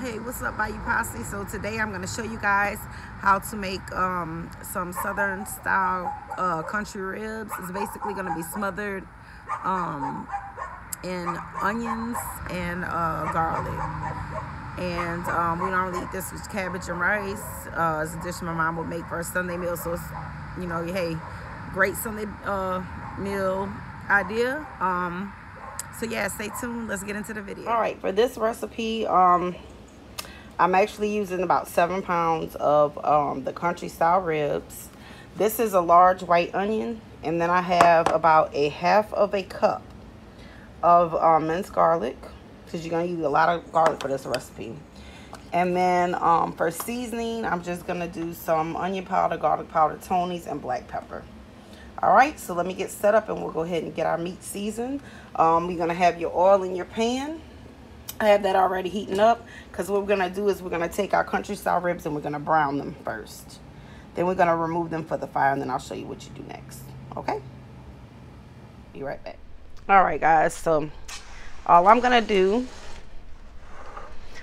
Okay, what's up, Bayou Posse? So today I'm going to show you guys how to make some southern style country ribs. It's basically going to be smothered in onions and garlic. And we normally eat this with cabbage and rice. It's a dish my mom would make for a Sunday meal. So it's, you know, hey, great Sunday meal idea. So yeah, stay tuned. Let's get into the video. All right, for this recipe, I'm actually using about 7 pounds of the country style ribs. This is a large white onion, and then I have about a half of a cup of minced garlic, because you're gonna use a lot of garlic for this recipe. And then for seasoning, I'm just gonna do some onion powder, garlic powder, Tony's, and black pepper. All right, so let me get set up and we'll go ahead and get our meat seasoned. You're gonna have your oil in your pan. I have that already heating up, because what we're gonna do is we're gonna take our country style ribs and we're gonna brown them first. Then we're gonna remove them for the fire, and then I'll show you what you do next. Okay? Be right back. All right, guys, so all I'm gonna do,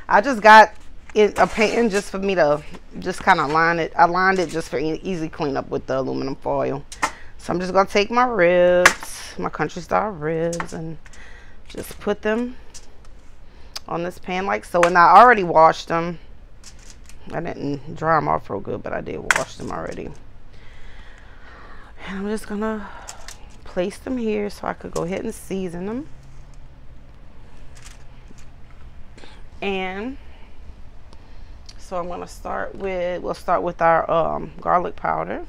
I just got a pan just for me to just kind of line it. I lined it just for easy cleanup with the aluminum foil. So I'm just gonna take my ribs, my country style ribs, and just put them on this pan like so. And I already washed them. I didn't dry them off real good, but I did wash them already. And I'm just gonna place them here so I could go ahead and season them. And so I'm gonna start with, we'll start with our garlic powder.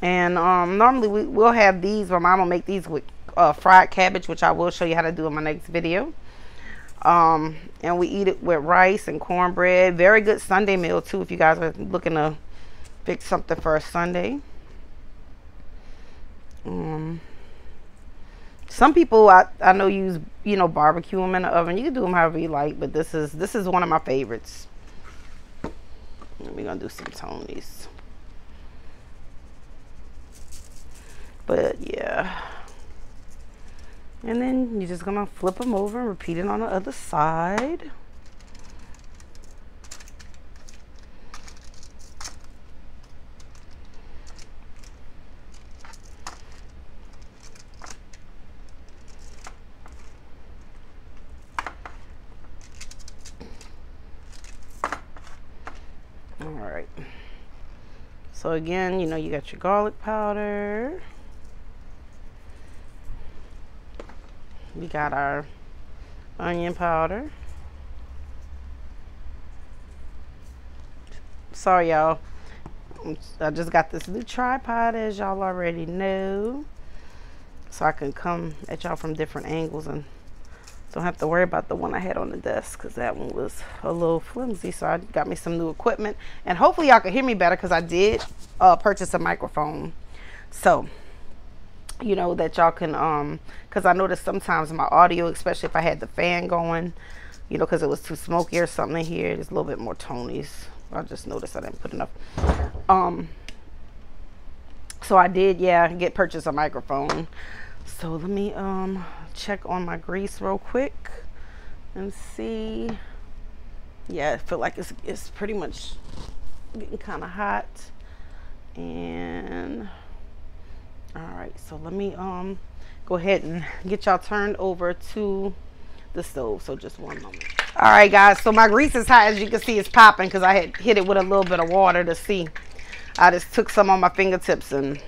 And normally we'll have these, my mom will make these with fried cabbage, which I will show you how to do in my next video. And we eat it with rice and cornbread. Very good Sunday meal too, if you guys are looking to fix something for a Sunday. Some people I know use, you know, barbecue them in the oven. You can do them however you like, but this is one of my favorites. We're gonna do some Tony's. But yeah, and then you're just gonna flip them over and repeat it on the other side. All right, so again, you know, you got your garlic powder. We got our onion powder. Sorry, y'all. I just got this new tripod, as y'all already know, so I can come at y'all from different angles and don't have to worry about the one I had on the desk, because that one was a little flimsy. So I got me some new equipment, and hopefully y'all can hear me better, because I did purchase a microphone. So you know that y'all can because I noticed sometimes my audio, especially if I had the fan going, you know, because it was too smoky or something in here, there's a little bit more Tony's. I just noticed I didn't put enough. So I did, yeah, purchase a microphone. So let me check on my grease real quick and see. Yeah, I feel like it's pretty much getting kind of hot. And all right, so let me go ahead and get y'all turned over to the stove. So just one moment. All right, guys, so my grease is hot. As you can see, it's popping because I had hit it with a little bit of water to see. I just took some on my fingertips and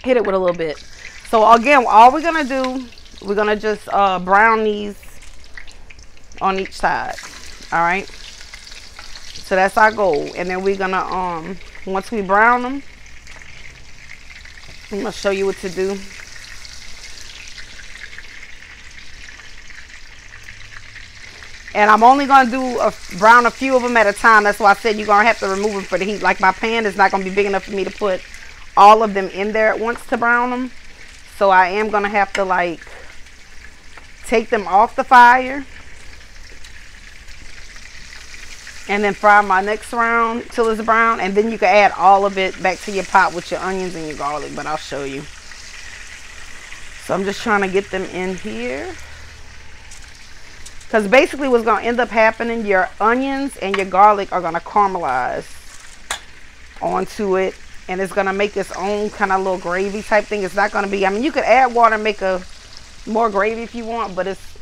hit it with a little bit. So again, all we're gonna do, we're gonna just brown these on each side. All right, so that's our goal. And then we're gonna once we brown them, I'm gonna show you what to do. And I'm only gonna do brown a few of them at a time. That's why I said you're gonna have to remove them for the heat. Like my pan is not gonna be big enough for me to put all of them in there at once to brown them. So I am gonna have to like take them off the fire and then fry my next round till it's brown, and then you can add all of it back to your pot with your onions and your garlic, but I'll show you. So I'm just trying to get them in here. Because basically what's going to end up happening, your onions and your garlic are going to caramelize onto it. And it's going to make its own kind of little gravy type thing. It's not going to be, I mean, you could add water and make a more gravy if you want. But it's,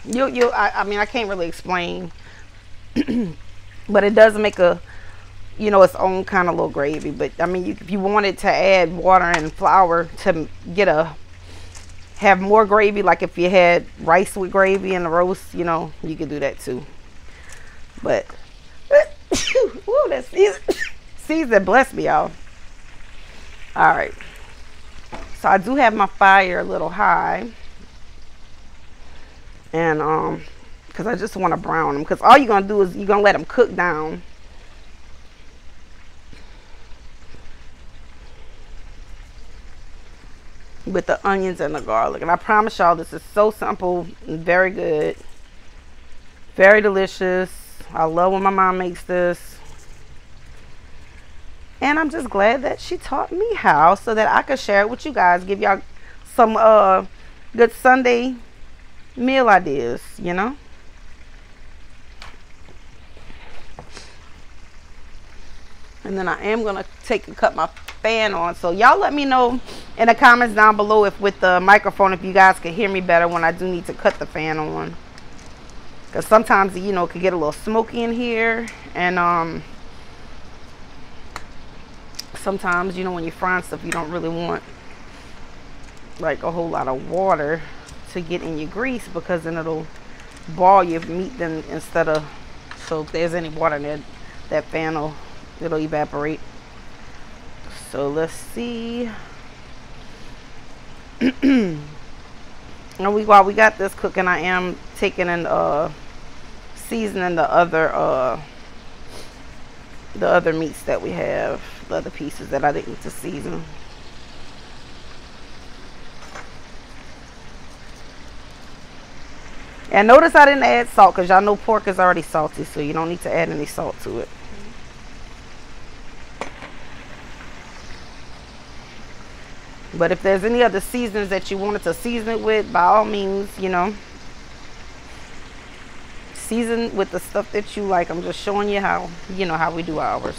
I mean, I can't really explain. But it does make a, you know, its own kind of little gravy. But I mean, if you wanted to add water and flour to get have more gravy, like if you had rice with gravy and a roast, you know, you could do that too. But ooh, that season bless me, y'all. All right, so I do have my fire a little high, and because I just want to brown them, because all you're gonna do is you're gonna let them cook down. With the onions and the garlic. And I promise y'all, this is so simple and very good. Very delicious. I love when my mom makes this. And I'm just glad that she taught me how, so that I could share it with you guys. Give y'all some good Sunday meal ideas, you know. And then I am going to cut my fan on. So y'all let me know in the comments down below if with the microphone, if you guys can hear me better when I do need to cut the fan on. Because sometimes, you know, it could get a little smoky in here. And sometimes, you know, when you're frying stuff, you don't really want like a whole lot of water to get in your grease, because then it'll ball your meat then instead of, so if there's any water in there, that fan it'll evaporate. So let's see. And while we got this cooking, I am taking and seasoning the other meats that we have, the other pieces that I didn't need to season. And notice I didn't add salt, because y'all know pork is already salty, so you don't need to add any salt to it. But if there's any other seasonings that you wanted to season it with, by all means, you know, season with the stuff that you like. I'm just showing you how, you know, how we do ours.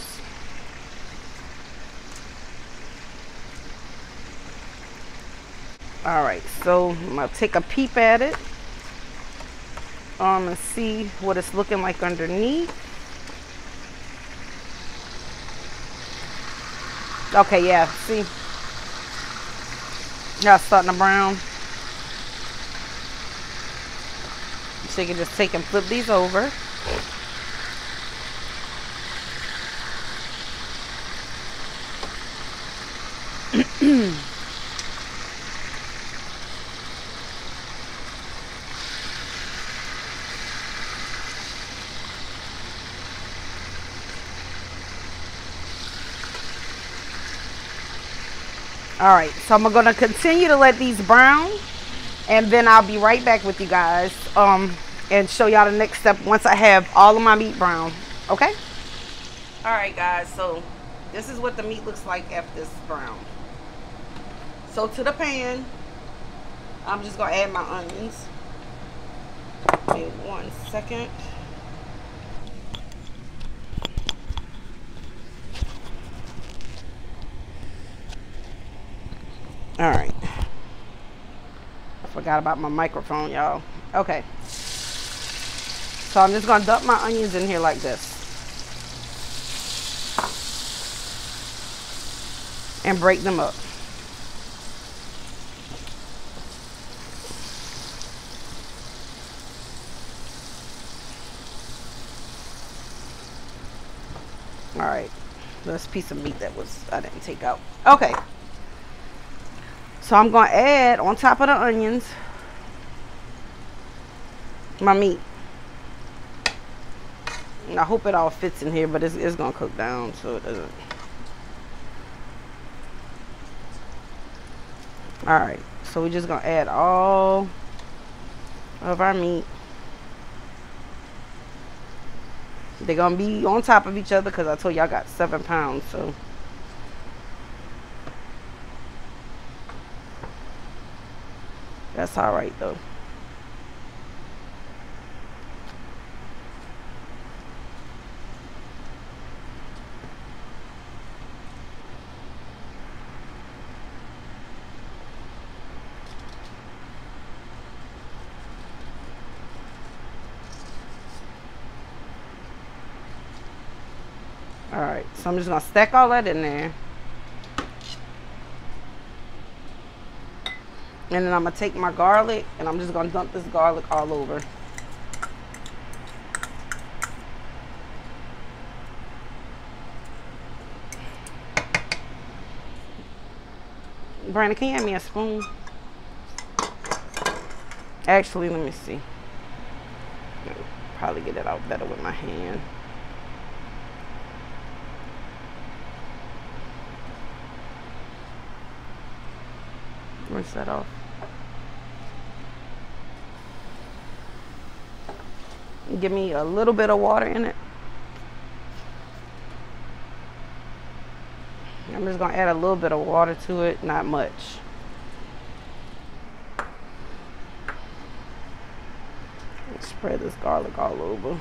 All right, so I'm gonna take a peep at it and see what it's looking like underneath. Okay, yeah, see, now it's starting to brown. So you can just take and flip these over. All right, so I'm going to continue to let these brown, and then I'll be right back with you guys and show y'all the next step once I have all of my meat brown. Okay? All right, guys, so this is what the meat looks like after it's brown. So to the pan, I'm just going to add my onions. Wait 1 second. All right, I forgot about my microphone, y'all. Okay, so I'm just gonna dump my onions in here like this and break them up. All right, this piece of meat that I didn't take out. Okay. So I'm going to add on top of the onions my meat. And I hope it all fits in here, but it's going to cook down so it doesn't. Alright, so we're just going to add all of our meat. They're going to be on top of each other because I told you I got 7 pounds, so. That's all right though. All right, so I'm just gonna stack all that in there. And then I'm gonna take my garlic and I'm just gonna dump this garlic all over. Brandon, can you hand me a spoon? Actually, let me see. Probably get it out better with my hand. Rinse that off. Give me a little bit of water in it. I'm just gonna add a little bit of water to it, not much. Spread this garlic all over.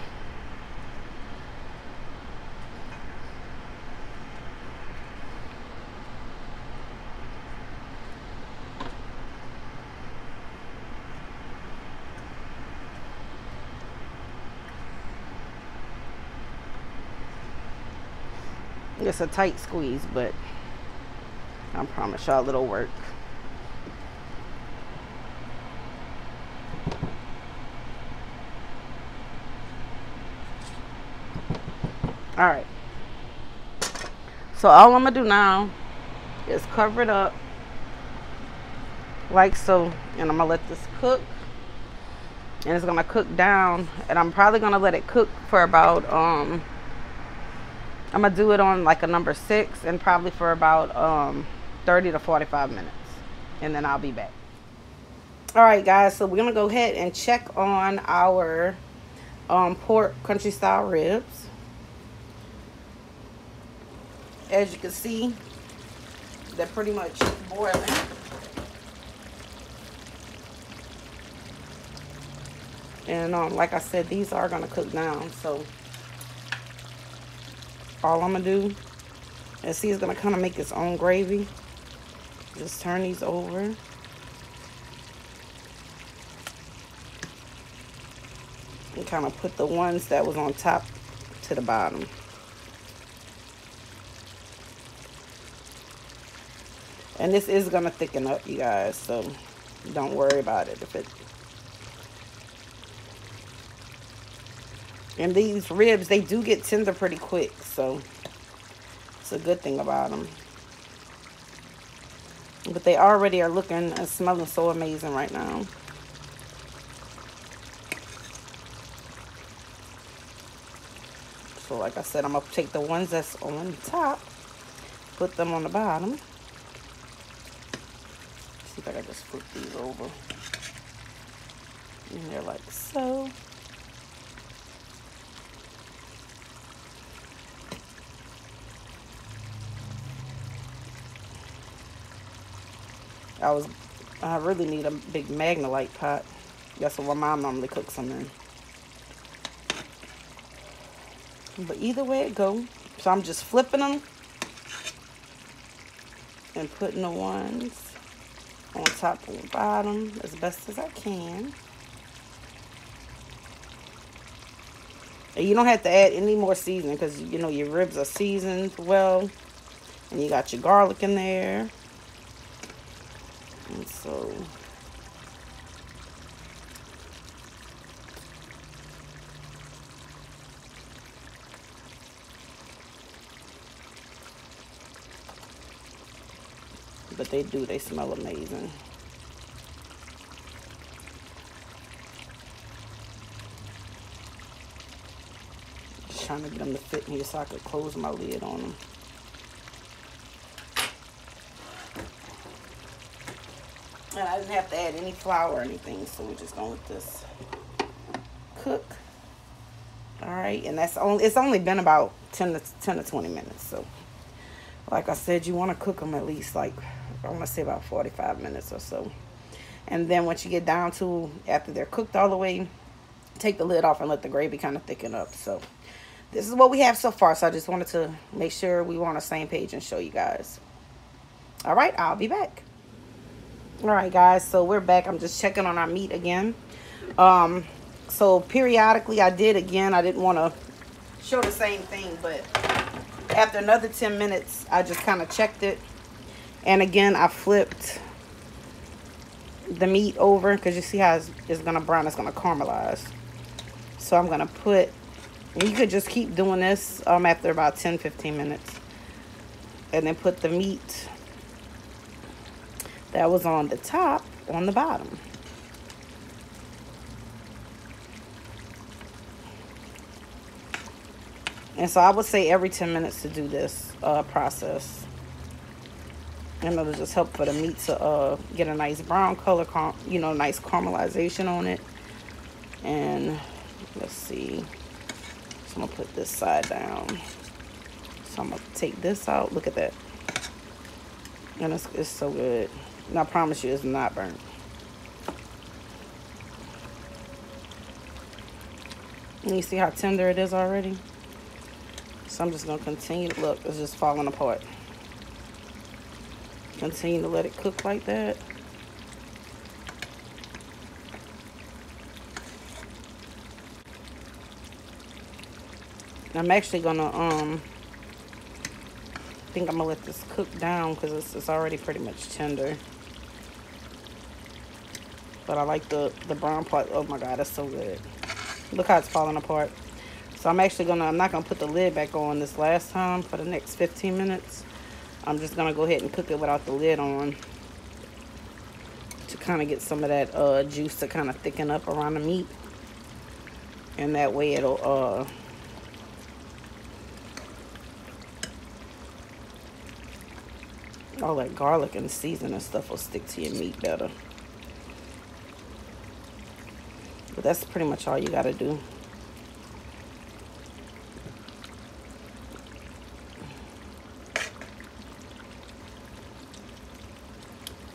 It's a tight squeeze, but I promise y'all it'll work. All right. So all I'm gonna do now is cover it up like so, and I'm gonna let this cook. And it's gonna cook down, and I'm probably gonna let it cook for about I'm gonna do it on like a number 6 and probably for about 30 to 45 minutes, and then I'll be back. All right guys, so we're gonna go ahead and check on our pork country style ribs. As you can see, they're pretty much boiling. And like I said, these are gonna cook down, so all I'm gonna do is see, it's gonna kind of make its own gravy. Just turn these over. And kind of put the ones that was on top to the bottom. And this is gonna thicken up, you guys, so don't worry about it if it. And these ribs, they do get tender pretty quick, so it's a good thing about them. But they already are looking and smelling so amazing right now. So like I said, I'm gonna take the ones that's on top, put them on the bottom. See if I can just flip these over. And they're like so. I really need a big Magnalite pot. That's what my mom normally cooks them in. But either way it go. So I'm just flipping them and putting the ones on top and the bottom as best as I can. And you don't have to add any more seasoning because you know your ribs are seasoned well. And you got your garlic in there. And so but they smell amazing. Just trying to get them to fit in here so I could close my lid on them. And I didn't have to add any flour or anything, so we're just gonna let this cook. All right, and it's only been about 10 to 20 minutes. So like I said, you want to cook them at least like I want to say about 45 minutes or so. And then once you get down to after they're cooked all the way, take the lid off and let the gravy kind of thicken up. So this is what we have so far. So I just wanted to make sure we were on the same page and show you guys. All right, I'll be back. All right, guys, so we're back. I'm just checking on our meat again. So periodically I did again. I didn't want to show the same thing, but after another 10 minutes, I just kind of checked it. And again, I flipped the meat over because you see how it's going to brown. It's going to caramelize. So I'm going to put, you could just keep doing this after about 10-15 minutes. And then put the meat that was on the top on the bottom. And so I would say every 10 minutes to do this process. And it'll just help for the meat to get a nice brown color, you know, nice caramelization on it. And let's see. So I'm going to put this side down. So I'm going to take this out. Look at that. And it's so good. And I promise you it's not burnt. And you see how tender it is already? So I'm just going to continue. Look, it's just falling apart. Continue to let it cook like that. I'm actually going to, I think I'm going to let this cook down because it's already pretty much tender. But I like the brown part. Oh my God, that's so good. Look how it's falling apart. So I'm actually I'm not going to put the lid back on this last time for the next 15 minutes. I'm just going to go ahead and cook it without the lid on to kind of get some of that juice to kind of thicken up around the meat. And that way it'll, all that garlic and seasoning and stuff will stick to your meat better. But that's pretty much all you got to do.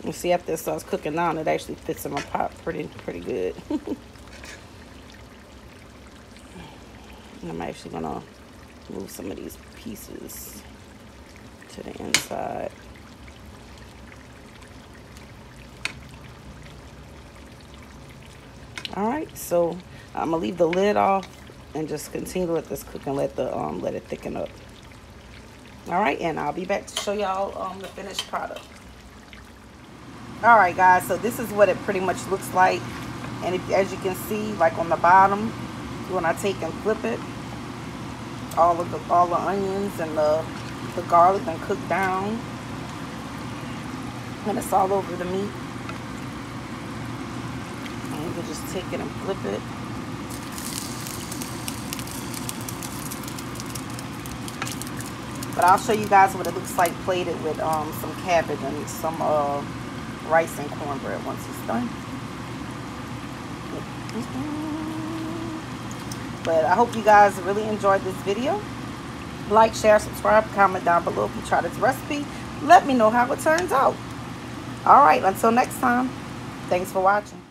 You see, after it starts cooking down, it actually fits in my pot pretty good. And I'm actually gonna move some of these pieces to the inside. All right, so I'm gonna leave the lid off and just continue to let this cook and let it thicken up. All right, and I'll be back to show y'all the finished product. All right, guys, so this is what it pretty much looks like. And as you can see, like on the bottom, when I take and flip it, all the onions and the garlic and cooked down, and it's all over the meat. And you can just take it and flip it. But I'll show you guys what it looks like plated with some cabbage and some rice and cornbread once it's done. But I hope you guys really enjoyed this video. Like, share, subscribe, comment down below if you try this recipe. Let me know how it turns out. All right, until next time, thanks for watching.